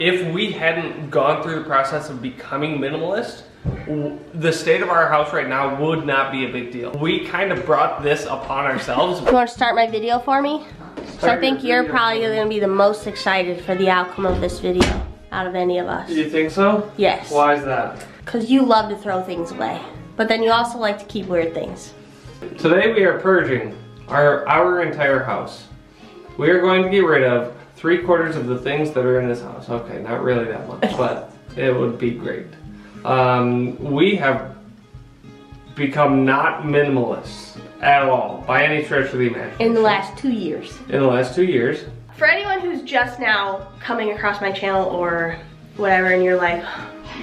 If we hadn't gone through the process of becoming minimalist, the state of our house right now would not be a big deal. We kind of brought this upon ourselves. You want to start my video for me? So I think you're probably going to be the most excited for the outcome of this video out of any of us. You think so? Yes. Why is that? Because you love to throw things away, but then you also like to keep weird things. Today we are purging our entire house. We are going to get rid of 3/4 of the things that are in this house. Okay, not really that much, but it would be great. We have become not minimalists at all, by any stretch of the imagination. In the last 2 years. In the last 2 years. For anyone who's just now coming across my channel or whatever, and you're like,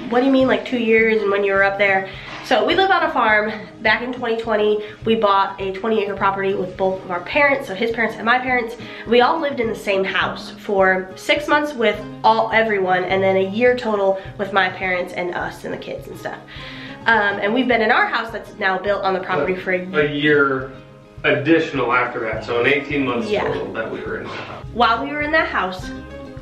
what do you mean like 2 years and when you were up there? So we live on a farm. Back in 2020, we bought a 20-acre property with both of our parents, so his parents and my parents. We all lived in the same house for 6 months with everyone, and then a year total with my parents and us and the kids and stuff. And we've been in our house that's now built on the property for a year additional after that, so in 18 months total that we were in that house. While we were in that house,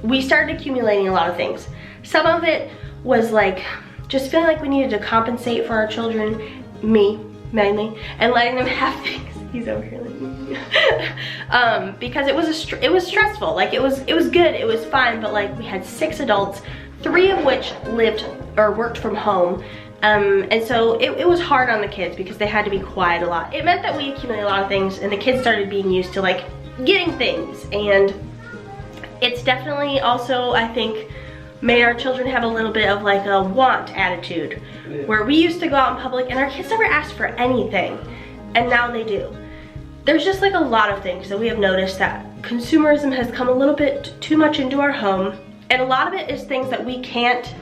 we started accumulating a lot of things. Some of it was like just feeling like we needed to compensate for our children, me mainly, and letting them have things. He's over here like because it was stressful. Like it was good, it was fun, but like we had 6 adults, 3 of which lived or worked from home. And so it was hard on the kids because they had to be quiet a lot. It meant that we accumulated a lot of things, and the kids started being used to like getting things, and it's definitely also, I think, made our children have a little bit of like a want attitude, where we used to go out in public and our kids never asked for anything, and now they do. There's just like a lot of things that we have noticed that consumerism has come a little bit too much into our home, and a lot of it is things that we can't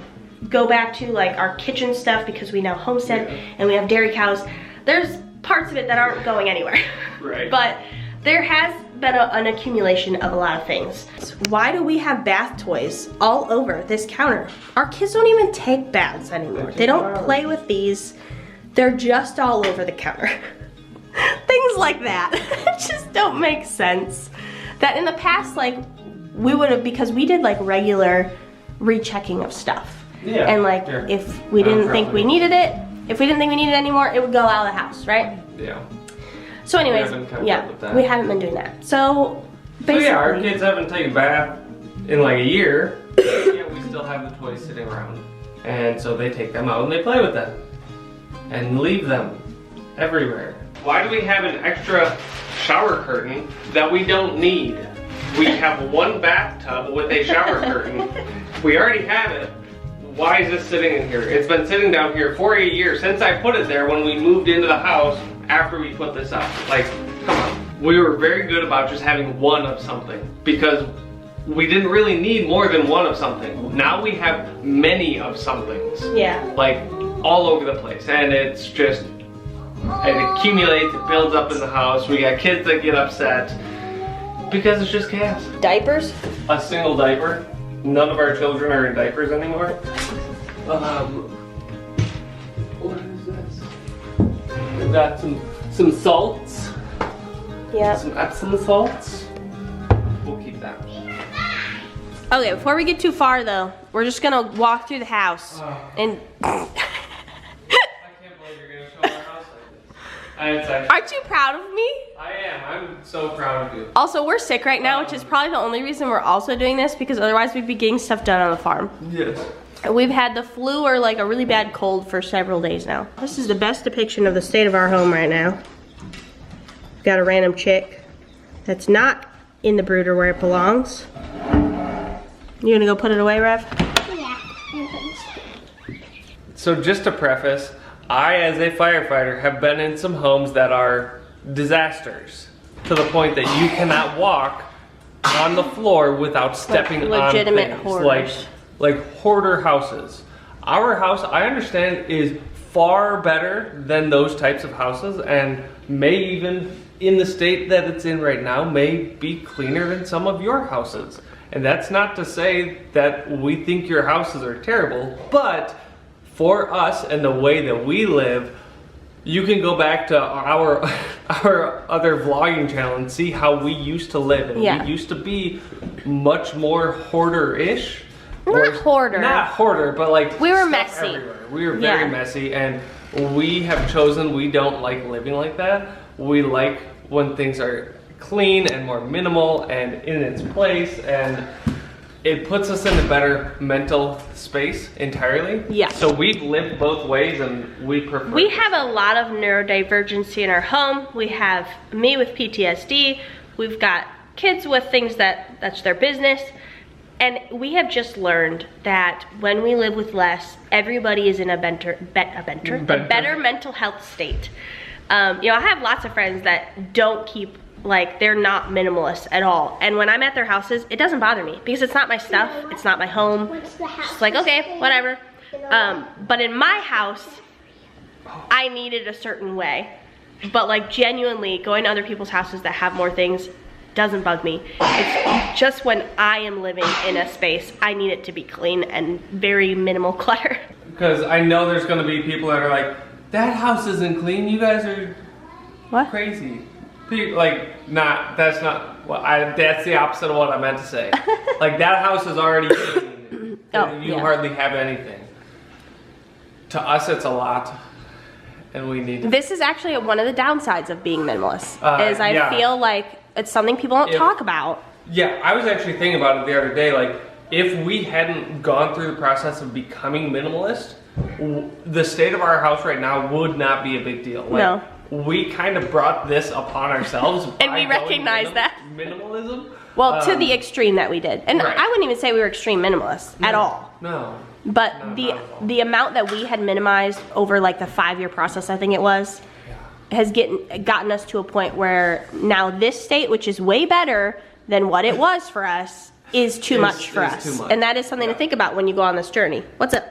go back to, like our kitchen stuff, because we now homestead and we have dairy cows. There's parts of it that aren't going anywhere. Right. But there has been an accumulation of a lot of things. Why do we have bath toys all over this counter? Our kids don't even take baths anymore. They don't play with these. They're just all over the counter. Things like that. It just don't make sense. That in the past, like, we would have, because we did like regular rechecking of stuff. Yeah. And like, if we didn't think we needed it, if we didn't think we needed it anymore, it would go out of the house, right? Yeah. So anyways, we haven't been doing that. So basically, our kids haven't taken a bath in like a year. Yeah, we still have the toys sitting around, and so they take them out and they play with them and leave them everywhere. Why do we have an extra shower curtain that we don't need? We have one bathtub with a shower curtain. We already have it. Why is this sitting in here? It's been sitting down here for a year since I put it there when we moved into the house after we put this up. Like, come on. We were very good about just having one of something because we didn't really need more than one of something. Now we have many of somethings. Yeah. Like all over the place, and it's just, it accumulates, it builds up in the house. We got kids that get upset because it's just chaos. Diapers? A single diaper. None of our children are in diapers anymore. What is this? We've got some salts. Yeah. Some Epsom salts. We'll keep that. Okay, before we get too far though, we're just gonna walk through the house and. I can't believe you're gonna show our house like this. Aren't you proud of me? I am. I'm so proud of you. Also, we're sick right now, which is probably the only reason we're also doing this, because otherwise we'd be getting stuff done on the farm. Yes. We've had the flu or like a really bad cold for several days now. This is the best depiction of the state of our home right now. Got a random chick that's not in the brooder where it belongs. You gonna go put it away, Rev? Yeah. So just to preface, I as a firefighter have been in some homes that are disasters to the point that you cannot walk on the floor without stepping on legitimate things. hoarders. Like hoarder houses. Our house, I understand, is far better than those types of houses, and may even, in the state that it's in right now, may be cleaner than some of your houses. And that's not to say that we think your houses are terrible, but for us and the way that we live, you can go back to our other vlogging channel and see how we used to live. And we used to be much more hoarder-ish. Not hoarder. Not hoarder, but like we were stuff messy. Everywhere. We were very messy, and we have chosen we don't like living like that. We like when things are clean and more minimal and in its place, and it puts us in a better mental space entirely. Yeah. So we've lived both ways, and we prefer. We have a lot of neurodivergency in our home. We have me with PTSD. We've got kids with things that's their business. And we have just learned that when we live with less, everybody is in a better mental health state. You know, I have lots of friends that don't keep, like, they're not minimalists at all. And when I'm at their houses, it doesn't bother me because it's not my stuff, it's not my home. It's like, okay, whatever. But in my house, I need it a certain way. But like genuinely going to other people's houses that have more things doesn't bug me. It's just when I am living in a space, I need it to be clean and very minimal clutter. Because I know there's going to be people that are like, that house isn't clean, you guys are crazy. Like, that's not, well, that's the opposite of what I meant to say. Like, that house is already clean. You hardly have anything. To us, it's a lot. And we need to. This is actually one of the downsides of being minimalist, is I feel like it's something people don't talk about. Yeah, I was actually thinking about it the other day, like, if we hadn't gone through the process of becoming minimalist, the state of our house right now would not be a big deal. Like, no. We kind of brought this upon ourselves. And we recognize that. Minimalism. Well, to the extreme that we did. And right. I wouldn't even say we were extreme minimalists at all. No. But the amount that we had minimized over like the 5-year process, I think it was, has gotten us to a point where now this state, which is way better than what it was for us, is too much for us. Too much. And that is something to think about when you go on this journey. What's up?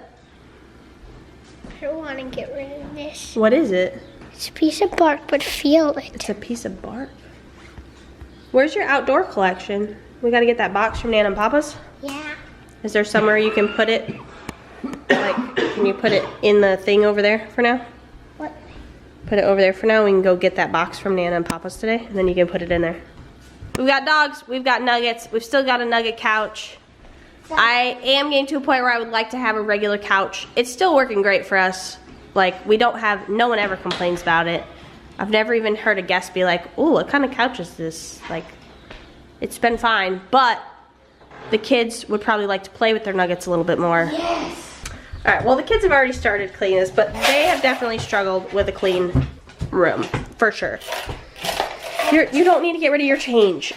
I want to get rid of this. What is it? It's a piece of bark, but feel it. It's a piece of bark? Where's your outdoor collection? We got to get that box from Nana and Papa's? Yeah. Is there somewhere you can put it? Like, can you put it in the thing over there for now? What? Put it over there for now. We can go get that box from Nana and Papa's today, and then you can put it in there. We've got dogs. We've got nuggets. We've still got a nugget couch. I am getting to a point where I would like to have a regular couch. It's still working great for us. Like, we don't have, no one ever complains about it. I've never even heard a guest be like, "Ooh, what kind of couch is this?" Like, it's been fine, but the kids would probably like to play with their nuggets a little bit more. Yes. All right, well, the kids have already started cleaning this, but they have definitely struggled with a clean room, for sure. You don't need to get rid of your change.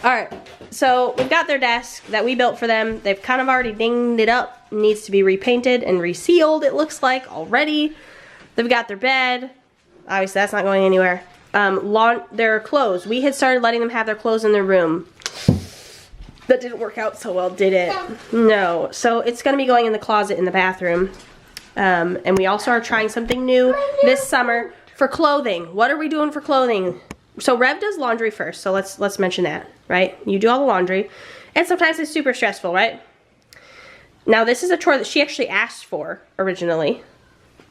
All right, so we've got their desk that we built for them. They've kind of already dinged it up. It needs to be repainted and resealed, it looks like, already. They've got their bed. Obviously, that's not going anywhere. Their clothes. We had started letting them have their clothes in their room. That didn't work out so well, did it? No. So it's going to be going in the closet in the bathroom. And we also are trying something new this summer for clothing. What are we doing for clothing? So Rev does laundry first, so let's mention that, right? You do all the laundry, and sometimes it's super stressful, right? Now this is a chore that she actually asked for originally,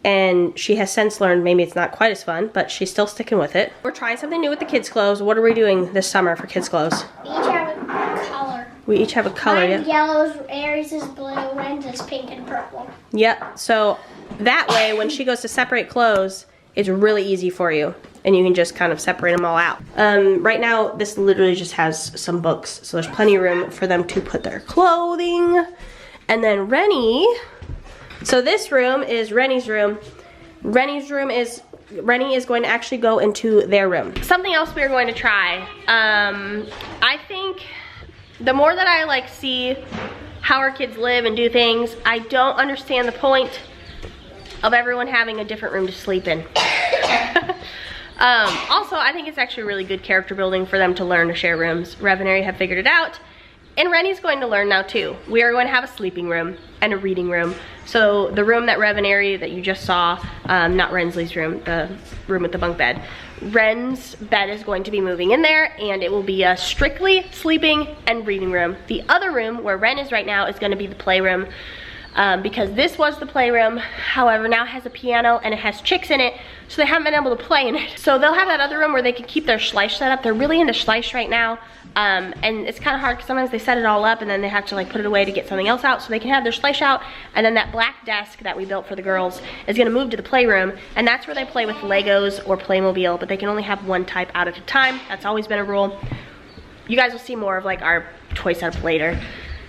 and she has since learned maybe it's not quite as fun, but she's still sticking with it. We're trying something new with the kids' clothes. What are we doing this summer for kids' clothes? We each have a color. We each have a color, Mine's yellow, Aries is blue, Ren's is pink and purple. Yep, so that way when she goes to separate clothes, it's really easy for you. And you can just kind of separate them all out. Right now, this literally just has some books, so there's plenty of room for them to put their clothing. And then Rennie, so this room is Rennie's room. Rennie is going to actually go into their room. Something else we're going to try. I think the more that I like see how our kids live and do things, I don't understand the point of everyone having a different room to sleep in. Also, I think it's actually really good character building for them to learn to share rooms. Rev and Ari have figured it out. And Rennie's going to learn now too. We are going to have a sleeping room and a reading room. So the room that Rev and Ari that you just saw, not Rensley's room, the room with the bunk bed. Ren's bed is going to be moving in there, and it will be a strictly sleeping and reading room. The other room where Ren is right now is going to be the playroom. Because this was the playroom, however, now it has a piano and it has chicks in it, so they haven't been able to play in it. So they'll have that other room where they can keep their Schleich set up. They're really into Schleich right now. And it's kind of hard because sometimes they set it all up and then they have to like put it away to get something else out so they can have their slice out. And then that black desk that we built for the girls is gonna move to the playroom, and that's where they play with Legos or Playmobil, but they can only have one type out at a time. That's always been a rule. You guys will see more of like our toy setup later.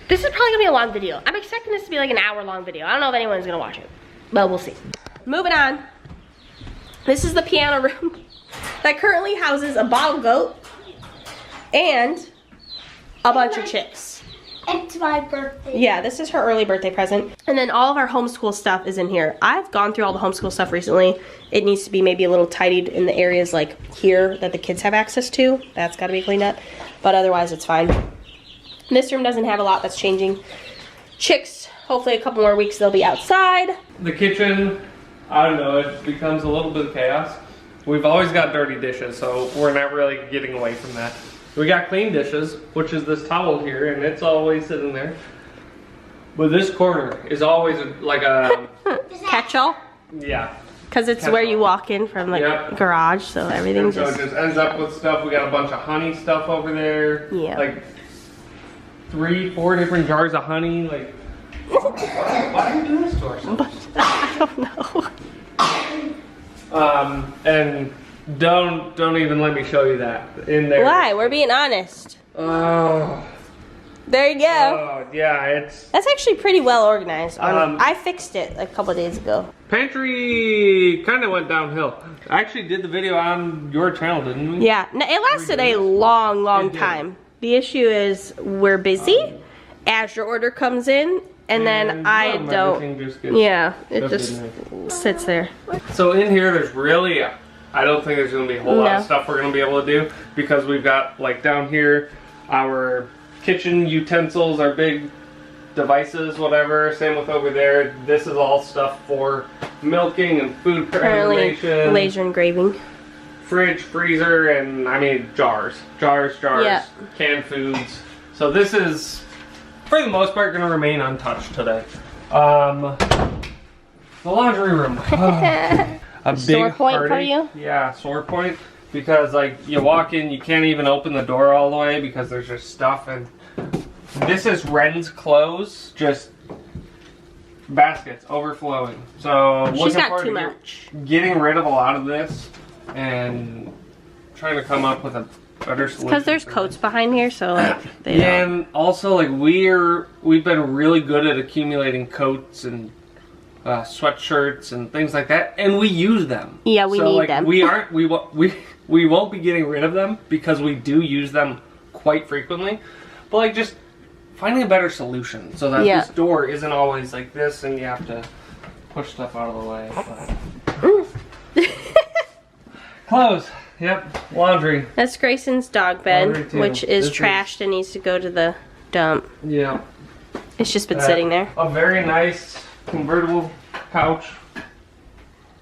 This is probably gonna be a long video. I'm expecting this to be like an hour-long video. I don't know if anyone's gonna watch it, but we'll see. Moving on. This is the piano room that currently houses a bottle goat and a bunch of chicks. It's my birthday. Yeah, this is her early birthday present. And then all of our homeschool stuff is in here. I've gone through all the homeschool stuff recently. It needs to be maybe a little tidied in the areas like here that the kids have access to. That's gotta be cleaned up, but otherwise it's fine. This room doesn't have a lot that's changing. Chicks, hopefully a couple more weeks they'll be outside. The kitchen, I don't know, it becomes a little bit of chaos. We've always got dirty dishes, so we're not really getting away from that. We got clean dishes, which is this towel here, and it's always sitting there. But this corner is always like a... Catch-all? Yeah. Because it's where you walk in from like garage, so everything's so it just ends up with stuff. We got a bunch of honey stuff over there. Yeah. Like 3-4 different jars of honey. Like, why do we do this to ourselves? I don't know. And don't even let me show you that in there. Why? We're being honest. Oh. There you go. Oh, yeah, it's... That's actually pretty well organized. I fixed it a couple of days ago. Pantry kind of went downhill. I actually did the video on your channel, didn't we? Yeah, no, it lasted a long time. The issue is we're busy as your order comes in, and then I don't. Yeah, it just sits there. So in here, there's really, I don't think there's gonna be a whole lot of stuff we're gonna be able to do, because we've got like down here our kitchen utensils, our big devices, whatever. Same with over there. This is all stuff for milking and food preservation. Laser engraving. Fridge, freezer, and I mean jars, Yeah. canned foods. So this is, for the most part, gonna remain untouched today. The laundry room. A big sore point party. for you? Yeah, sore point. Because like you walk in, you can't even open the door all the way because there's just stuff, and this is Ren's clothes, just baskets overflowing. So She's looking got forward too to much. getting rid of a lot of this and trying to come up with a better solution. Because there's coats behind here, so like they and also like we've been really good at accumulating coats and sweatshirts and things like that, and we use them. Yeah, we need them. We won't be getting rid of them because we do use them quite frequently, but like just finding a better solution so that this door isn't always like this and you have to push stuff out of the way. Clothes. Yep. Laundry. That's Grayson's dog bed, which is trashed and needs to go to the dump. Yeah. It's just been sitting there. A very nice convertible couch.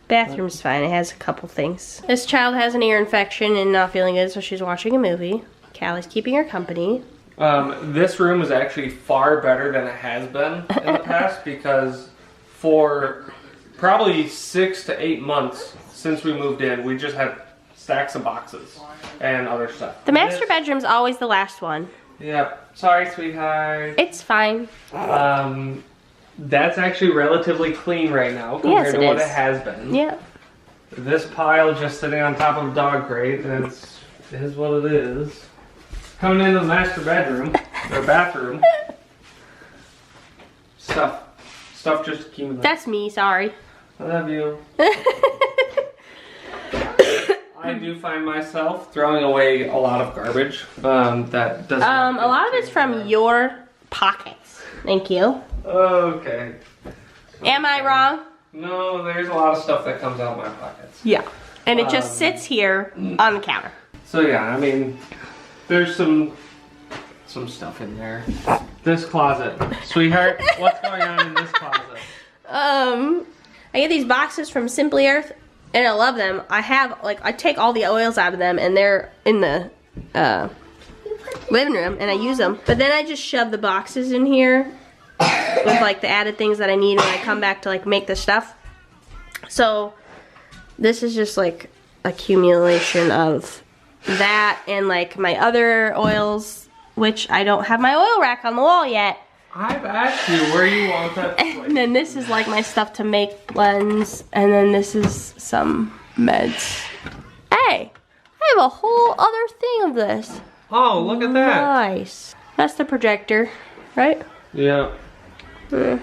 Bathroom's fine. It has a couple things. This child has an ear infection and not feeling good, so she's watching a movie. Callie's keeping her company. This room is actually far better than it has been in the past, because for probably 6 to 8 months since we moved in, we just had stacks of boxes and other stuff. The master bedroom's always the last one. Yep. Sorry, sweetheart. It's fine. That's actually relatively clean right now compared to what it has been. Yeah. This pile just sitting on top of a dog crate, and it is what it is. Coming into the master bedroom, or bathroom. Stuff just accumulates. That's me, sorry. I love you. I do find myself throwing away a lot of garbage that doesn't. A lot of it's from your pockets. Thank you. Okay. Am I wrong? No, there's a lot of stuff that comes out of my pockets. Yeah. And it just sits here on the counter. So yeah, I mean, there's some stuff in there. This closet. Sweetheart, what's going on in this closet? I get these boxes from Simply Earth, and I love them. I take all the oils out of them, and they're in the living room, and I use them. But then I just shove the boxes in here with like the added things that I need when I come back to like make the stuff. So this is just like accumulation of that and like my other oils, which I don't have my oil rack on the wall yet. I've asked you where you want that. And then this is like my stuff to make blends, and then this is some meds. Hey, I have a whole other thing of this. Oh, look at that. Nice. That's the projector, right? Yeah. Yeah.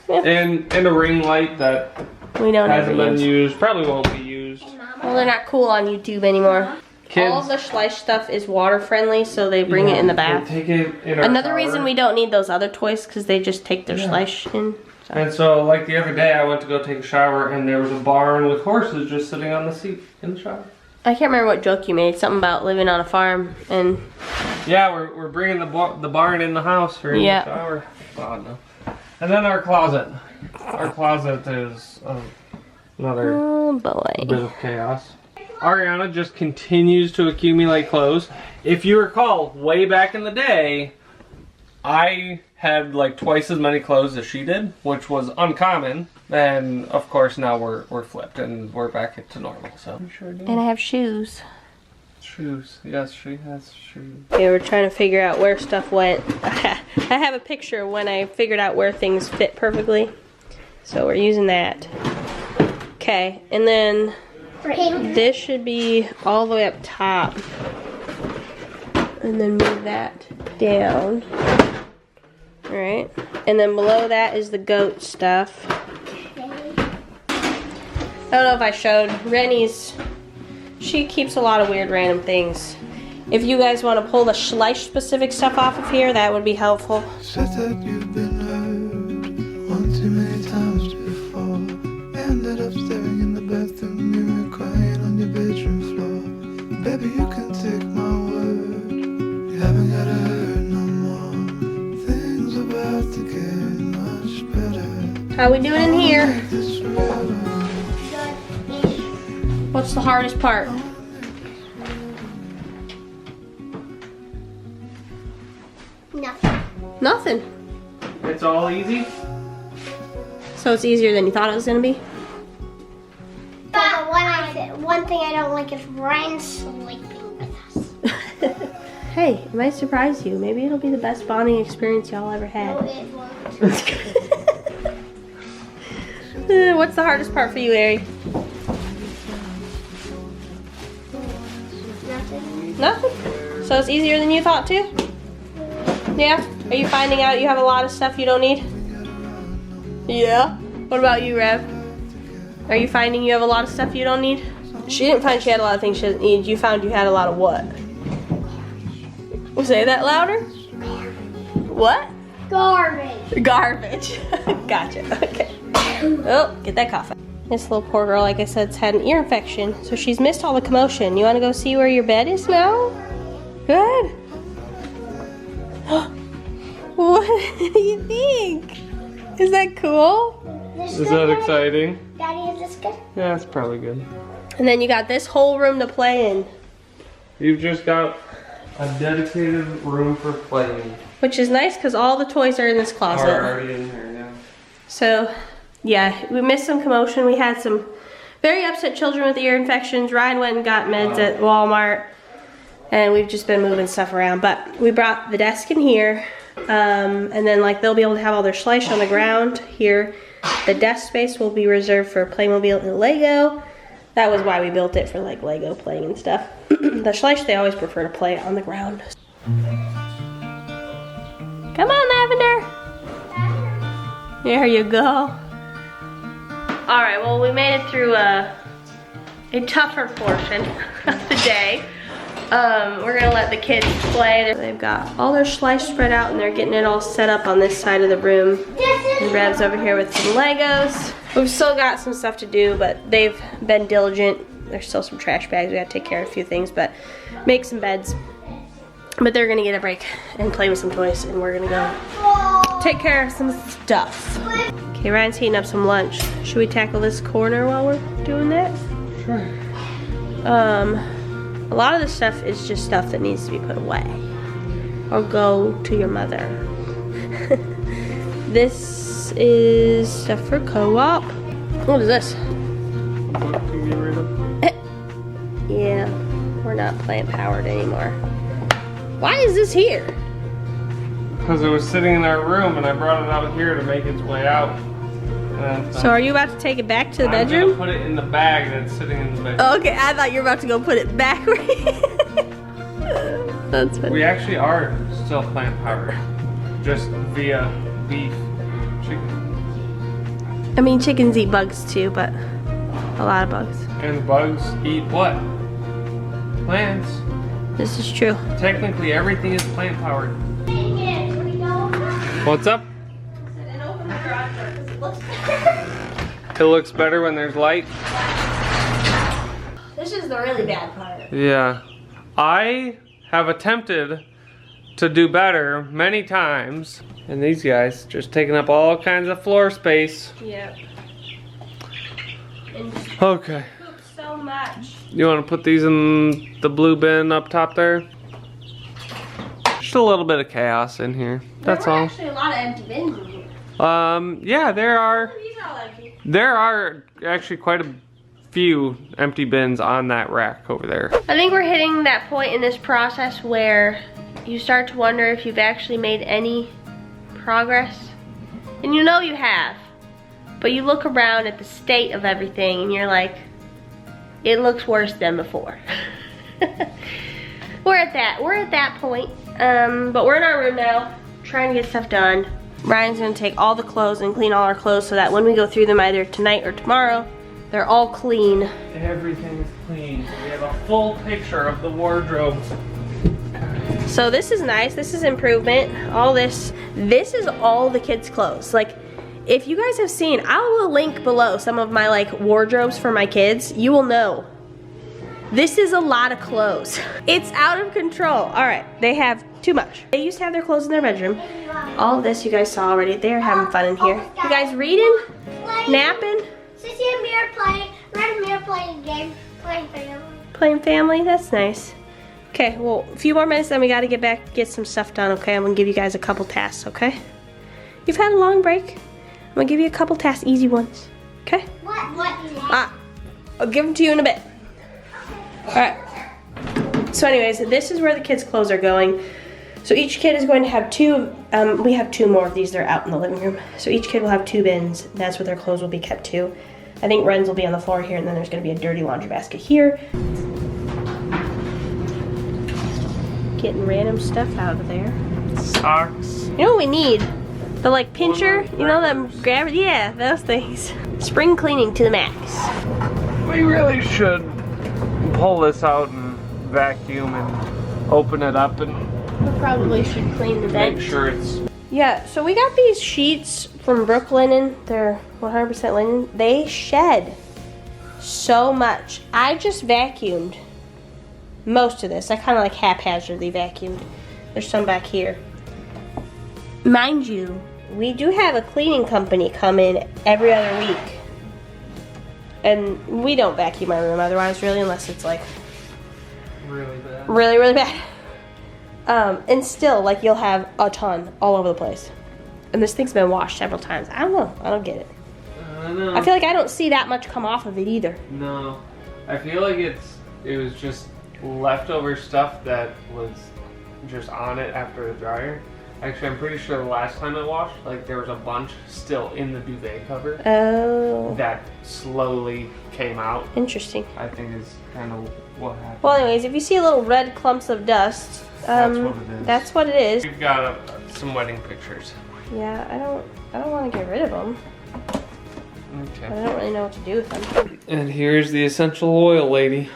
And a ring light that We don't hasn't ever been use. used. Probably won't be used. Well, they're not cool on YouTube anymore. Kids. All of the Schleich stuff is water friendly, so they bring it in the bath. They take it in our Another shower. reason we don't need those other toys, because they just take their Schleich in. So. And so, like the other day, I went to go take a shower, and there was a barn with horses just sitting on the seat in the shower. I can't remember what joke you made. Something about living on a farm and. Yeah, we're bringing the barn in the house for in the shower. Oh, no. And then our closet. Our closet is another bit of chaos. Arianna just continues to accumulate clothes. If you recall, way back in the day, I had like twice as many clothes as she did, which was uncommon. And of course now we're flipped and we're back to normal. So And I have shoes. Shoes. Yes, she has shoes. Okay, we're trying to figure out where stuff went. I have a picture of when I figured out where things fit perfectly. So we're using that. Okay, and then this should be all the way up top. And then move that down. Alright. And then below that is the goat stuff. I don't know if I showed. Rennie's, she keeps a lot of weird random things. If you guys want to pull the Schleich specific stuff off of here, that would be helpful. Said that you've been hurt one too many times before. Ended up staring in the bathroom mirror, crying on your bedroom floor. Baby, you can take my word, you haven't gotta hurt no more. Things about to get much better. How we doing in here? This river. What's the hardest part? Nothing. Nothing. It's all easy. So it's easier than you thought it was gonna be? But one thing I don't like is Ryan sleeping with us. Hey, it might surprise you. Maybe it'll be the best bonding experience y'all ever No, had. it won't. What's the hardest part for you, Ari? Nothing. Nothing? So it's easier than you thought too? Yeah? Are you finding out you have a lot of stuff you don't need? Yeah? What about you, Rev? Are you finding you have a lot of stuff you don't need? She didn't find she had a lot of things she doesn't need. You found you had a lot of what? Say that louder? What? Garbage. Garbage. Gotcha. Okay. Oh, get that cough out. This little poor girl, like I said, has had an ear infection, so she's missed all the commotion. You want to go see where your bed is now? Good. What do you think? Is that cool? Is that exciting? Daddy, is this good? Yeah, it's probably good. And then you got this whole room to play in, You've just got a dedicated room for playing. which is nice because all the toys are in this Are closet. already in here now. So, yeah, we missed some commotion. We had some very upset children with ear infections. Ryan went and got meds at Walmart, and we've just been moving stuff around. But we brought the desk in here, and then like they'll be able to have all their Schleich on the ground here. The desk space will be reserved for Playmobil and Lego. That was why we built it, for like Lego playing and stuff. The Schleich, they always prefer to play on the ground. Come on, Lavender. There you go. All right, well, we made it through a tougher portion of the day. We're gonna let the kids play. They've got all their Schleich spread out and they're getting it all set up on this side of the room. And Rev's over here with some Legos. We've still got some stuff to do, but they've been diligent. There's still some trash bags. We gotta take care of a few things, but make some beds. But they're gonna get a break and play with some toys, and we're gonna go take care of some stuff. Okay, Ryan's heating up some lunch. Should we tackle this corner while we're doing that? Sure. A lot of the stuff is just stuff that needs to be put away or go to your mother. This is stuff for co-op. What is this? What can you get rid of? Yeah. we're not plant powered anymore. Why is this here? Because it was sitting in our room and I brought it out here to make its way out. So are you about to take it back to the bedroom? I'm gonna put it in the bag that's sitting in the bedroom. Oh, okay, I thought you were about to go put it back. That's funny. We actually are still plant powered, just via beef, chicken. I mean, chickens eat bugs too, but a lot of bugs. And the bugs eat what? Plants. This is true. Technically, everything is plant powered. What's up? It looks better when there's light. This is the really bad part. Yeah. I have attempted to do better many times. And these guys just taking up all kinds of floor space. Yep. And Okay. poop so much. You want to put these in the blue bin up top there? Just a little bit of chaos in here. That's all. There were actually a lot of empty bins in here. Yeah, there are. These are all empty. There are actually quite a few empty bins on that rack over there. I think we're hitting that point in this process where you start to wonder if you've actually made any progress. And you know you have. But you look around at the state of everything and you're like, it looks worse than before. We're at that point. But we're in our room now, trying to get stuff done. Ryan's gonna take all the clothes and clean all our clothes so that when we go through them either tonight or tomorrow, they're all clean. Everything is clean. We have a full picture of the wardrobe. So this is nice, this is improvement. All this is all the kids' clothes. Like, if you guys have seen, I will link below some of my like wardrobes for my kids. You will know. This is a lot of clothes. It's out of control. All right, they have too much. They used to have their clothes in their bedroom. All of this you guys saw already. They're having fun in here. You guys reading? Napping? Sissy and me are playing. Red and me are playing a game. Playing family. Playing family? That's nice. Okay, well, a few more minutes, then we gotta get back, get some stuff done, okay? I'm gonna give you guys a couple tasks, okay? You've had a long break. I'm gonna give you a couple tasks, easy ones, okay? What? I'll give them to you in a bit. All right. So anyways, this is where the kids' clothes are going. So each kid is going to have two, we have two more of these, they're out in the living room. So each kid will have two bins, that's where their clothes will be kept to. I think Ren's will be on the floor here, and then there's gonna be a dirty laundry basket here. Getting random stuff out of there. Socks. You know what we need? The like pincher, you know them grab, yeah, those things. Spring cleaning to the max. We really should pull this out and vacuum and open it up and We probably should clean the bench. make sure it's... Yeah, so we got these sheets from Brooklinen. They're 100% linen. They shed so much. I just vacuumed most of this. I kind of like haphazardly vacuumed. There's some back here. Mind you, we do have a cleaning company come in every other week. And we don't vacuum our room otherwise, really, unless it's like really bad. really, really bad. And still, like, you'll have a ton all over the place. And this thing's been washed several times. I don't know. I don't get it. I don't know. I feel like I don't see that much come off of it either. No. I feel like it was just leftover stuff that was just on it after the dryer. Actually, I'm pretty sure the last time it washed, like, there was a bunch still in the duvet cover. Oh. That slowly came out. Interesting. I think is kind of what happened. Well, anyways, if you see little red clumps of dust, that's what it is. That's what it is. We've got some wedding pictures. Yeah, I don't want to get rid of them. Okay. But I don't really know what to do with them. And here's the essential oil lady.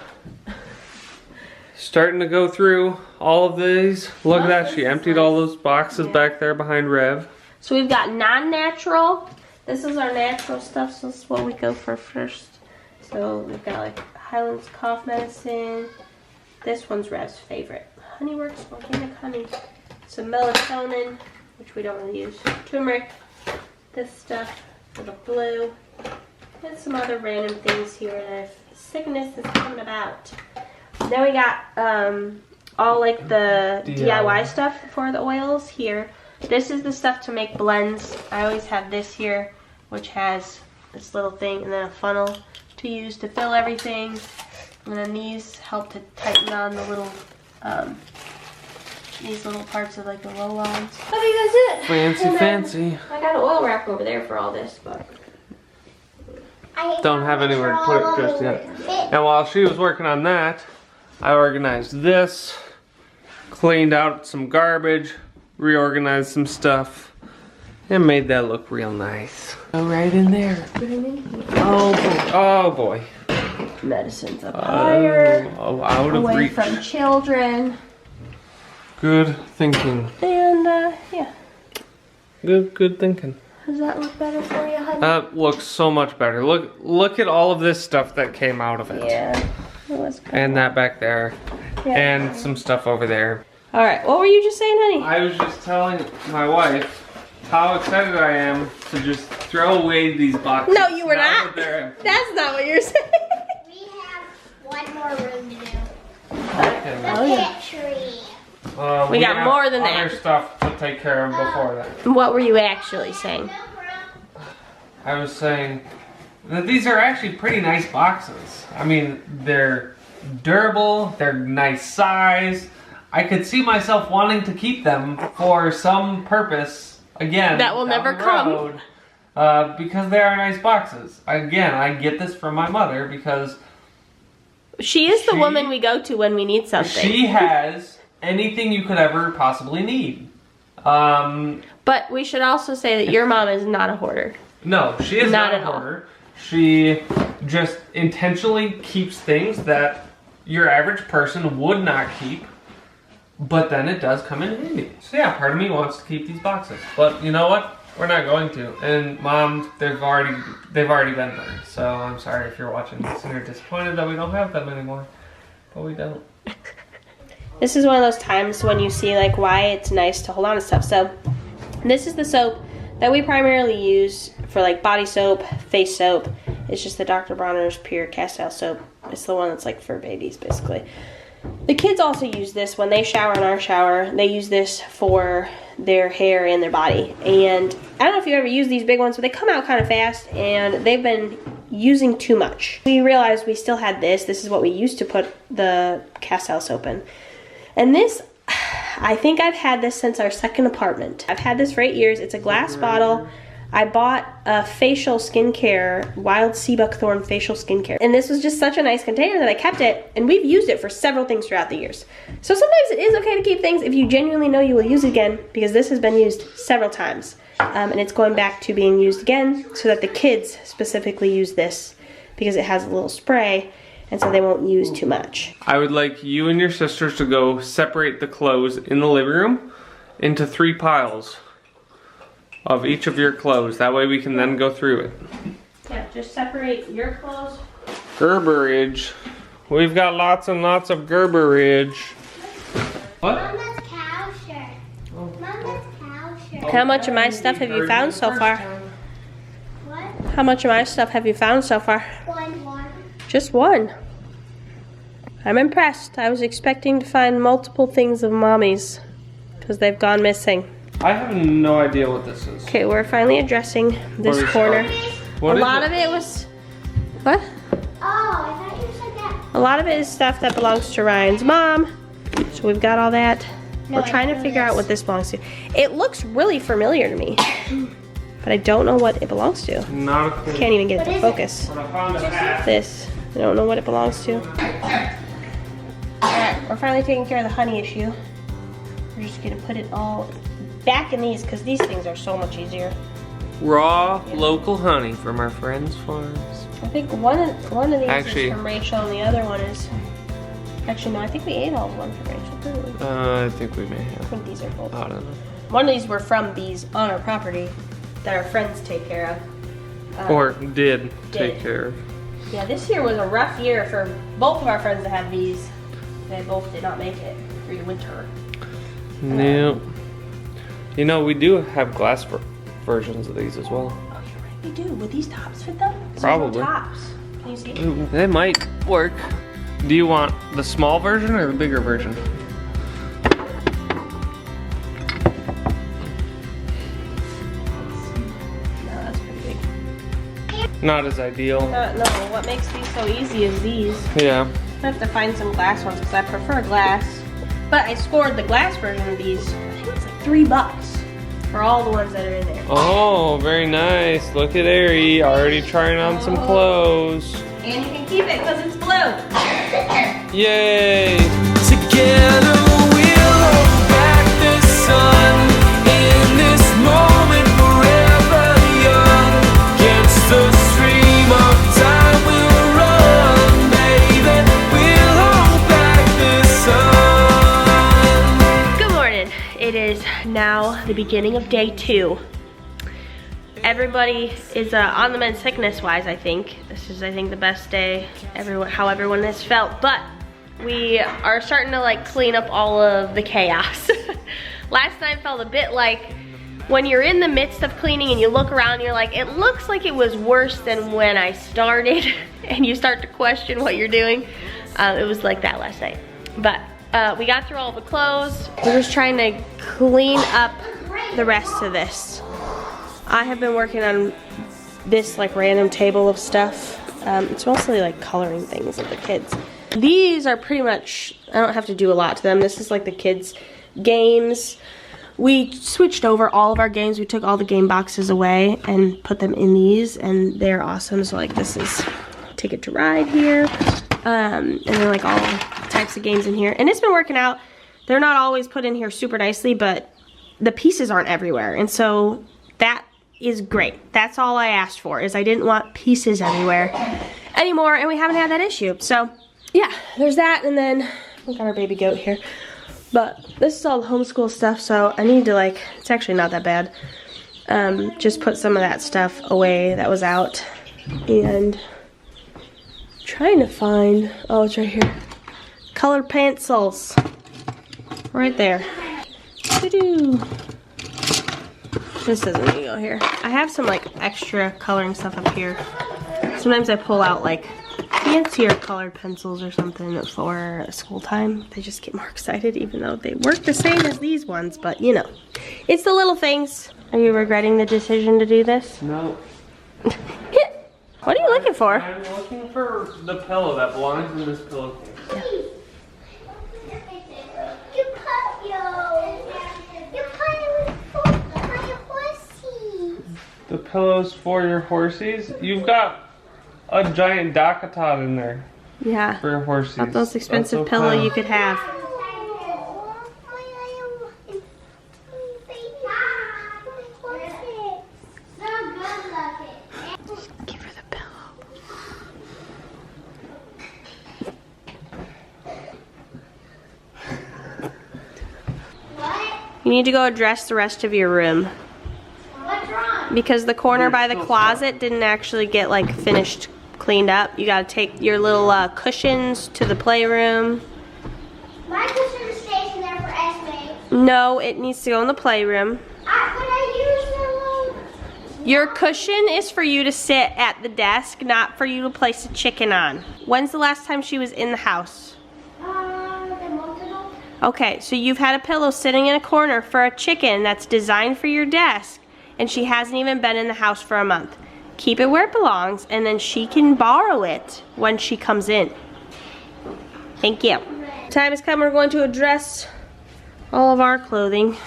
Starting to go through all of these. Look at that, she emptied all those boxes back there behind Rev. So we've got non-natural. This is our natural stuff, so this is what we go for first. So we've got like Highlands cough medicine. This one's Rev's favorite. Honeyworks organic honey. Some melatonin, which we don't really use. Turmeric. This stuff for the flu. And some other random things here that if sickness is coming about. Then we got all like the DIY stuff for the oils here. This is the stuff to make blends. I always have this here, which has this little thing and then a funnel to use to fill everything. And then these help to tighten on the little, these little parts of like the roll-ons. I think that's it. Fancy. I got an oil rack over there for all this, but. Don't have anywhere to put it just yet. And while she was working on that, I organized this, cleaned out some garbage, reorganized some stuff, and made that look real nice. Go right in there. Oh boy. Medicine's up higher. Out of away reach. From children. Good thinking. And yeah. Good thinking. Does that look better for you, honey? Looks so much better. Look at all of this stuff that came out of it. Yeah. It was better. And that back there. Yeah. And some stuff over there. All right. What were you just saying, honey? I was just telling my wife how excited I am to just throw away these boxes. No, you were now not. that they're empty. That's not what you're saying. We have one more room to do. Okay. The pit tree. We got have more than other that. stuff to take care of before that. What were you actually saying? I was saying that these are actually pretty nice boxes. I mean, they're durable, they're nice size. I could see myself wanting to keep them for some purpose, again, That will down never the come. road, because they are nice boxes. Again, I get this from my mother because She is the woman we go to when we need something. she has anything you could ever possibly need. But we should also say that your mom is not a hoarder. No, she is Not not at a all. hoarder. She just intentionally keeps things that your average person would not keep, but then it does come in handy. So yeah, part of me wants to keep these boxes, but you know what? We're not going to. And Mom, they've already been there. So I'm sorry if you're watching this and you're disappointed that we don't have them anymore, but we don't. This is one of those times when you see like why it's nice to hold on to stuff. So this is the soap that we primarily use for like body soap, face soap. It's just the Dr. Bronner's Pure Castile soap. It's the one that's like for babies basically. The kids also use this when they shower in our shower. They use this for their hair and their body. And I don't know if you ever use these big ones, but they come out kind of fast and they've been using too much. We realized we still had this. This is what we used to put the Castile soap in. And this, I think I've had this since our second apartment. I've had this for 8 years. It's a glass bottle. I bought a facial skincare, wild sea buckthorn facial skincare. And this was just such a nice container that I kept it, and we've used it for several things throughout the years. So sometimes it is okay to keep things if you genuinely know you will use it again, because this has been used several times. And it's going back to being used again so that the kids specifically use this because it has a little spray, and so they won't use too much. I would like you and your sisters to go separate the clothes in the living room into 3 piles of each of your clothes. That way we can then go through it. Yeah, just separate your clothes. Gerberage. We've got lots and lots of Gerberage. What? Mama's cow shirt. Mama's cow shirt. How much of my stuff have you found so far? What? How much of my stuff have you found so far? One. Just one. I'm impressed. I was expecting to find multiple things of Mommy's because they've gone missing. I have no idea what this is. Okay, we're finally addressing this What is corner. What A is lot it? of it was... What? Oh, I thought you said that. A lot of it is stuff that belongs to Ryan's mom. So we've got all that. No, We're trying I to know figure out this. what this belongs to. It looks really familiar to me. But I don't know what it belongs to. Not a clue. Can't even get it What to is focus. But I found a hat. This. I don't know what it belongs to. Alright, we're finally taking care of the honey issue. We're just gonna put it all back in these because these things are so much easier. Raw local honey from our friends' farms. I think one of these Actually- is from Rachel and the other one is... Actually, no, I think we ate all of one from Rachel, didn't we? I think we may I have. think these are both. I don't know. One of these were from these on our property that our friends take care of. Or did take did. care of. Yeah, this year was a rough year for both of our friends that had these. They both did not make it through the winter. No. You know, we do have glass versions of these as well. Oh, you're right, we do. Would these tops fit them? These Probably. are no tops. Can you see? They might work. Do you want the small version or the bigger version? No, that's pretty big. Not as ideal. No, what makes these so easy is these. Yeah. I have to find some glass ones because I prefer glass. But I scored the glass version of these. I think it's like $3 for all the ones that are in there. Oh, very nice. Look at Ari, already trying on some clothes. And you can keep it because it's blue. Yay! Together we'll hold back the sun in this moment forever young. Against the stream of time we'll run, baby. We'll hold back the sun. Good morning. It is now the beginning of day 2. Everybody is on the mend sickness-wise, I think. This is, I think, the best day how everyone has felt. But we are starting to like clean up all of the chaos. Last night felt a bit like when you're in the midst of cleaning and you look around, you're like, it looks like it was worse than when I started, and you start to question what you're doing. It was like that last night. But we got through all the clothes. We're just trying to clean up the rest of this. I have been working on this like random table of stuff. It's mostly like coloring things of the kids. These are pretty much, I don't have to do a lot to them. This is like the kids' games. We switched over all of our games. We took all the game boxes away and put them in these, and they're awesome. So like this is Ticket to Ride here. And then like all types of games in here. And it's been working out. They're not always put in here super nicely, but the pieces aren't everywhere. And so that is great. That's all I asked for, is I didn't want pieces everywhere anymore, and we haven't had that issue. So yeah, there's that, and then we got our baby goat here. But this is all the homeschool stuff, so I need to like, it's actually not that bad. Just put some of that stuff away that was out, and trying to find, oh, it's right here. Colored pencils. Right there. Doo-doo. This doesn't need to go here. I have some like extra coloring stuff up here. Sometimes I pull out like fancier colored pencils or something for school time. They just get more excited even though they work the same as these ones, but you know. It's the little things. Are you regretting the decision to do this? No. What are you looking for? I'm looking for the pillow that belongs in this pillowcase. Yeah. The pillows for your horsies? You've got a giant Dakatot in there. Yeah. For your horsies. Not the most expensive so pillow fun. you could have. Give her the pillow. You need to go address the rest of your room. What's wrong? Because the corner by the closet didn't actually get like finished cleaned up. You gotta take your little cushions to the playroom. My cushion stays in there for Esme. No, it needs to go in the playroom. But I use the Your cushion is for you to sit at the desk, not for you to place a chicken on. When's the last time she was in the house? the month ago. Okay, so you've had a pillow sitting in a corner for a chicken that's designed for your desk, and she hasn't even been in the house for a month. Keep it where it belongs, and then she can borrow it when she comes in. Thank you. Time has come, we're going to address all of our clothing.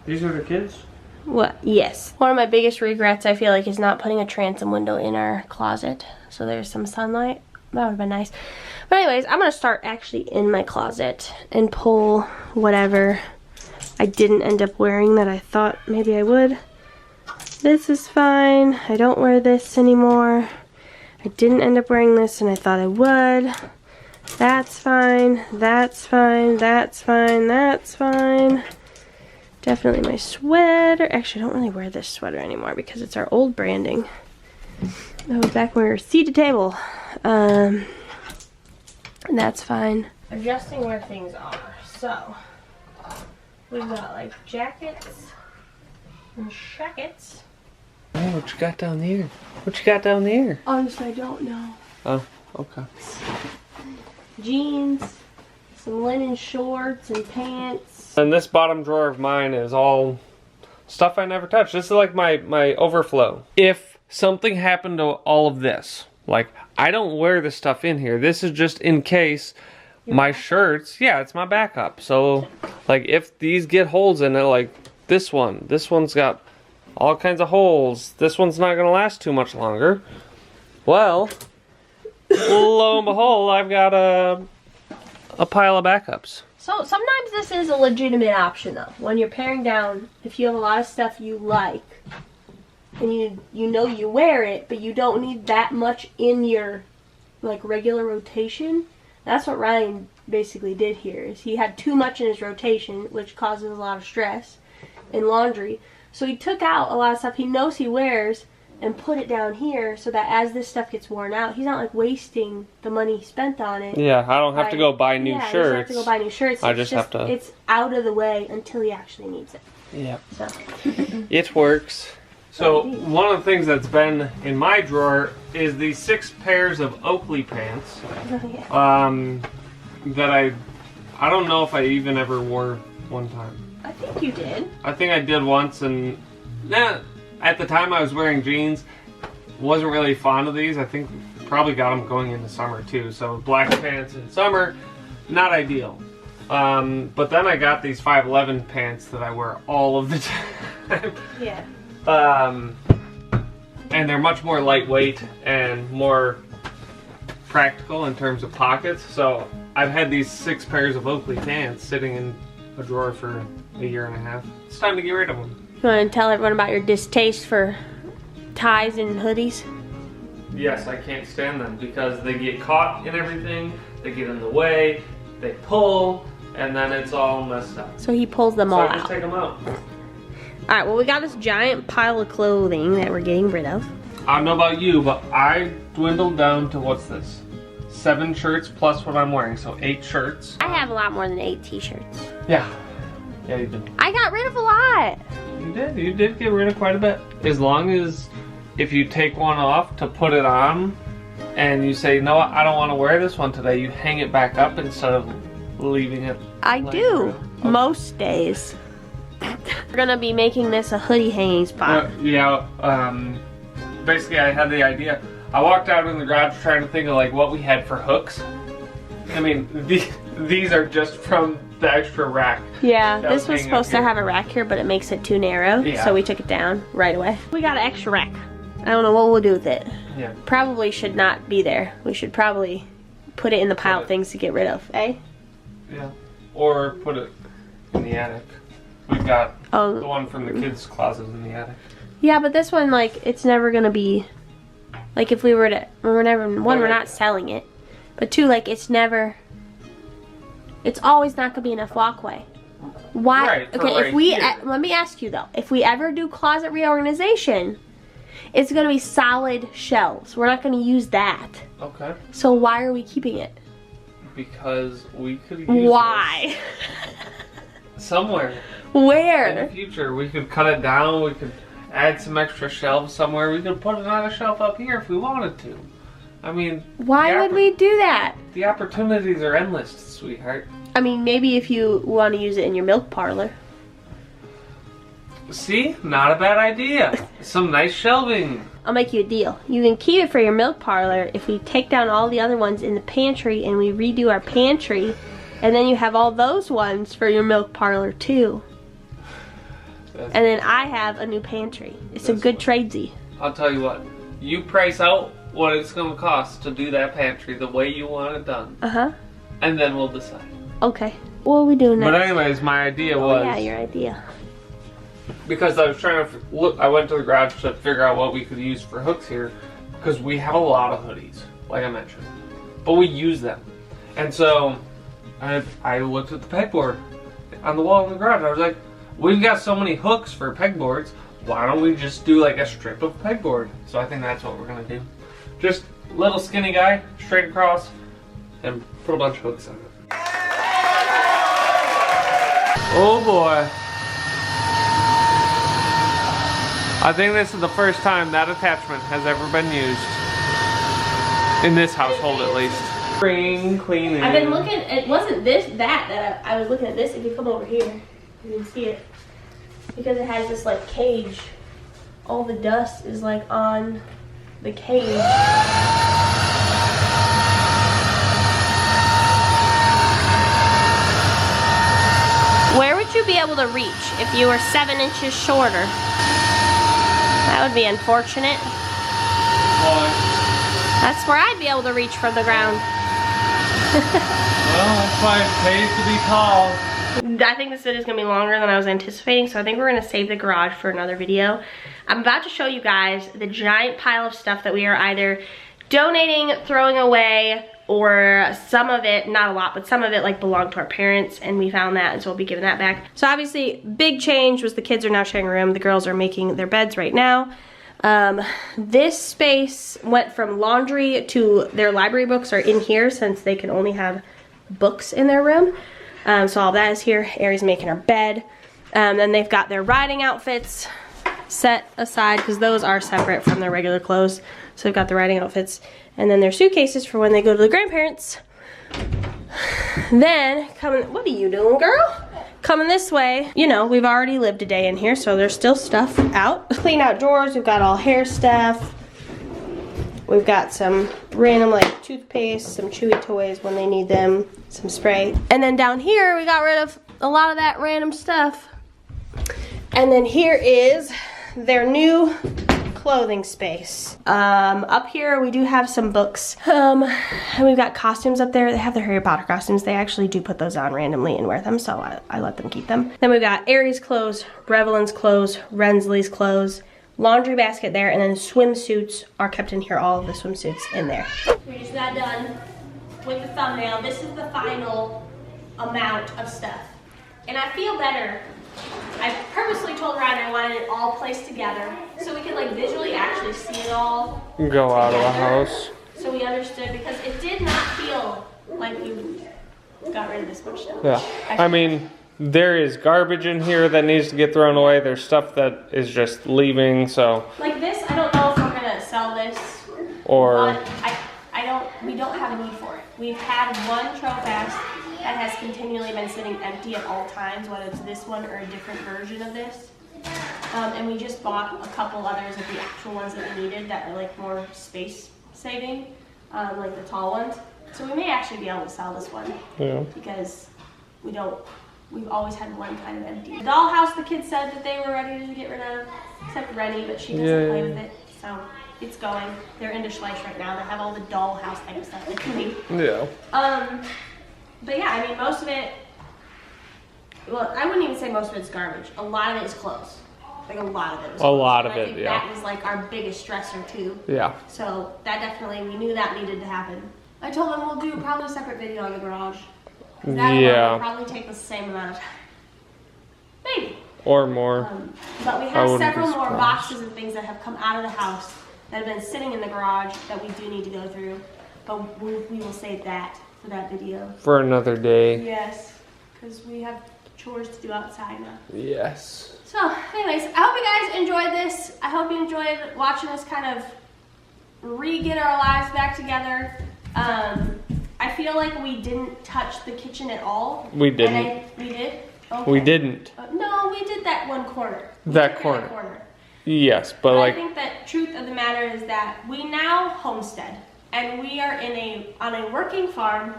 These are the kids? What? Yes. One of my biggest regrets, I feel like, is not putting a transom window in our closet. So there's some sunlight. That would have been nice. But anyways, I'm going to start actually in my closet and pull whatever I didn't end up wearing that I thought maybe I would. This is fine. I don't wear this anymore. I didn't end up wearing this and I thought I would. That's fine. That's fine. That's fine. That's fine. Definitely my sweater. Actually, I don't really wear this sweater anymore because it's our old branding. That was back when we were seat to table. And that's fine. Adjusting where things are. So, we've got like jackets and shackets. Oh, what you got down there? What you got down there? Honestly, I don't know. Oh, okay. Jeans, some linen shorts and pants. And this bottom drawer of mine is all stuff I never touched. This is like my overflow. If something happened to all of this, Like, I don't wear the stuff in here. This is just in case my shirts, yeah, it's my backup. So, like, if these get holes in it, like this one's got all kinds of holes. This one's not going to last too much longer. Well, lo and behold, I've got a pile of backups. So sometimes this is a legitimate option though. When you're paring down, if you have a lot of stuff you like, and you know you wear it, but you don't need that much in your like regular rotation. That's what Ryan basically did here. Is he had too much in his rotation, which causes a lot of stress in laundry. So he took out a lot of stuff he knows he wears and put it down here so that as this stuff gets worn out, he's not like wasting the money he spent on it. Yeah, I don't have to go buy new shirts. shirts. I don't have to go buy new shirts. I just have to. It's out of the way until he actually needs it. Yeah. So. It works. So one of the things that's been in my drawer is these 6 pairs of Oakley pants. That I don't know if I even ever wore one time. I think you did. I think I did once, and at the time I was wearing jeans. Wasn't really fond of these. I think probably got them going into summer too. So black pants in summer, not ideal. But then I got these 5'11" pants that I wear all of the time. Yeah. And they're much more lightweight and more practical in terms of pockets. So I've had these 6 pairs of Oakley pants sitting in a drawer for a year and a half. It's time to get rid of them. You want to tell everyone about your distaste for ties and hoodies? Yes, I can't stand them because they get caught in everything, they get in the way, they pull, and then it's all messed up. So he pulls them So all I just out. take them out. Alright, well we got this giant pile of clothing that we're getting rid of. I don't know about you, but I dwindled down to, what's this? 7 shirts plus what I'm wearing, so 8 shirts. I have a lot more than 8 t-shirts. Yeah. Yeah, you did. I got rid of a lot. You did get rid of quite a bit. As long as if you take one off to put it on and you say, no, I don't want to wear this one today, you hang it back up instead of leaving it. I do. Okay. Most days. We're gonna be making this a hoodie hanging spot. Basically I had the idea. I walked out in the garage trying to think of like what we had for hooks. I mean, these are just from the extra rack. Yeah, that this was hanging supposed up to here. have a rack here, but it makes it too narrow, Yeah. so we took it down right away. We got an extra rack. I don't know what we'll do with it. Yeah. Probably should not be there. We should probably put it in the pile of things to get rid of, eh? Yeah. Or put it in the attic. We've got the Oh, one from the kids' closet in the attic. yeah, but this one, like, it's never gonna be, like, if we were to, we're Okay. not selling it, but 2, like, it's always not gonna be enough walkway. Why? Right, for okay, right if we, here. let me ask you though, if we ever do closet reorganization, it's gonna be solid shelves. We're not gonna use that. Okay. So why are we keeping it? Because we could use Why? this somewhere in the Where? future. We could cut it down. We could add some extra shelves somewhere. We could put another shelf up here if we wanted to. I mean, Why would we do that? The opportunities are endless, sweetheart. I mean, maybe if you want to use it in your milk parlor. See? Not a bad idea. Some nice shelving. I'll make you a deal. You can keep it for your milk parlor if we take down all the other ones in the pantry and we redo our pantry, and then you have all those ones for your milk parlor too. And then I have a new pantry. It's a good tradesy. I'll tell you what. You price out what it's going to cost to do that pantry the way you want it done. Uh-huh. And then we'll decide. Okay. What are we doing next? But anyways, my idea was... Oh, yeah, your idea. Because I was trying to look, I went to the garage to figure out what we could use for hooks here, because we have a lot of hoodies, like I mentioned, but we use them. And so I looked at the pegboard on the wall in the garage. I was like, we've got so many hooks for pegboards, why don't we just do like a strip of pegboard? So I think that's what we're gonna do. Just little skinny guy, straight across, and put a bunch of hooks on it. Oh boy. I think this is the first time that attachment has ever been used. In this household, at least. Spring cleaning. I've been looking, it wasn't that I was looking at this. If you come over here, you can see it. Because it has this like cage. All the dust is like on the cage. would you be able to reach if you were 7 inches shorter? That would be unfortunate. Why? That's where I'd be able to reach from the ground. Well, that's why it pays to be tall. I think this video is going to be longer than I was anticipating, so I think we're going to save the garage for another video. I'm about to show you guys the giant pile of stuff that we are either donating, throwing away, or some of it, not a lot, but some of it like belonged to our parents, and we found that, and so we'll be giving that back. So obviously, big change was the kids are now sharing a room. The girls are making their beds right now. This space went from laundry to their library books are in here since they can only have books in their room. So all that is here. Ari's making her bed. Then they've got their riding outfits set aside because those are separate from their regular clothes. So they've got the riding outfits. And then their suitcases for when they go to the grandparents. Then, what are you doing, girl? Coming this way, you know, we've already lived a day in here, so there's still stuff out. Clean out drawers, we've got all hair stuff. We've got some random like toothpaste, some Chewy toys when they need them, some spray. And then down here, we got rid of a lot of that random stuff. And then here is their new clothing space. Up here we do have some books. And we've got costumes up there. They have their Harry Potter costumes. They actually do put those on randomly and wear them, so I let them keep them. Then we've got Aries clothes, Revelyn's clothes, Rensley's clothes, laundry basket there, and then swimsuits are kept in here, all of the swimsuits in there. We just got done with the thumbnail. This is the final amount of stuff. And I feel better. I purposely told Ryan I wanted it all placed together so we could like visually actually see it all Go out of the together. house. So we understood, because it did not feel like we got rid of this much stuff. Yeah. I mean, there is garbage in here that needs to get thrown away. There's stuff that is just leaving, so. Like this, I don't know if we're gonna sell this. Or. But we don't have a need for it. We've had one Tropast that has continually been sitting empty at all times, whether it's this one or a different version of this. And we just bought a couple others of the actual ones that we needed that were like more space saving, like the tall ones. So we may actually be able to sell this one. Yeah. Because we've always had one kind of empty. The dollhouse, the kids said that they were ready to get rid of, except Rennie, but she doesn't play with it. So it's going. They're into Schleich right now. They have all the dollhouse type stuff they can do. Yeah. But yeah, I mean, most of it, well, I wouldn't even say most of it's garbage. A lot of it is clothes. Like a lot of it was A lot of and I it, think yeah. that was like our biggest stressor too. Yeah. So that definitely, we knew that needed to happen. I told them we'll do probably a separate video on the garage. That Yeah. will probably take the same amount of time. Maybe. Or more. But we I have wouldn't be several more surprised. boxes and things that have come out of the house that have been sitting in the garage that we do need to go through. But we will save that for that video. For another day. Yes, because we have chores to do outside now. Yes. So, anyways, I hope you guys enjoyed this. I hope you enjoyed watching us kind of re-get our lives back together. I feel like we didn't touch the kitchen at all. We didn't. And we did? Okay. We didn't. No, we did that one corner. That corner. Yes, but But like. I think that truth of the matter is that we now homestead. And we are on a working farm,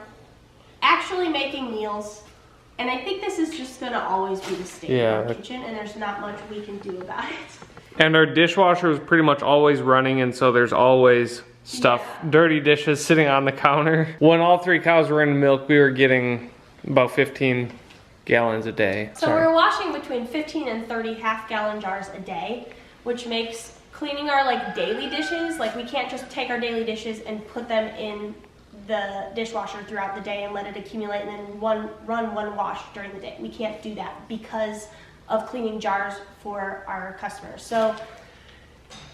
actually making meals. And I think this is just gonna always be the state of our kitchen, and there's not much we can do about it. And our dishwasher is pretty much always running, and so there's always stuff, dirty dishes sitting on the counter. When all 3 cows were in milk, we were getting about 15 gallons a day. So we're washing between 15 and 30 half-gallon jars a day, which makes cleaning our like daily dishes, like we can't just take our daily dishes and put them in the dishwasher throughout the day and let it accumulate and then run one wash during the day. We can't do that because of cleaning jars for our customers. So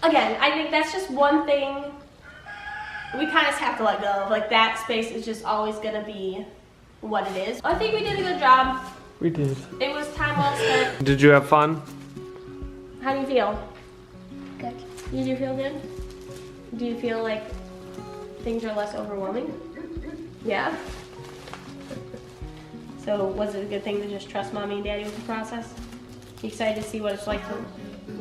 again, I think that's just one thing we kind of have to let go of. Like that space is just always gonna be what it is. I think we did a good job. We did. It was time well spent. Did you have fun? How do you feel? Good. You do feel good? Do you feel like things are less overwhelming? Yeah? So was it a good thing to just trust mommy and daddy with the process? You excited to see what it's like to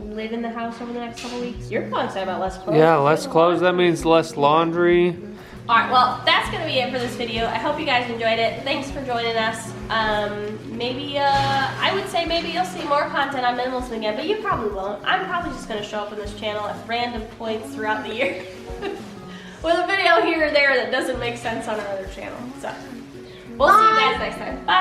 live in the house over the next couple weeks? You're probably excited about less clothes. Yeah, less clothes. That means less laundry. Alright, well, that's going to be it for this video. I hope you guys enjoyed it. Thanks for joining us. maybe, I would say maybe you'll see more content on minimalism again, but you probably won't. I'm probably just gonna show up on this channel at random points throughout the year with a video here or there that doesn't make sense on our other channel. So, we'll see you guys next time. Bye!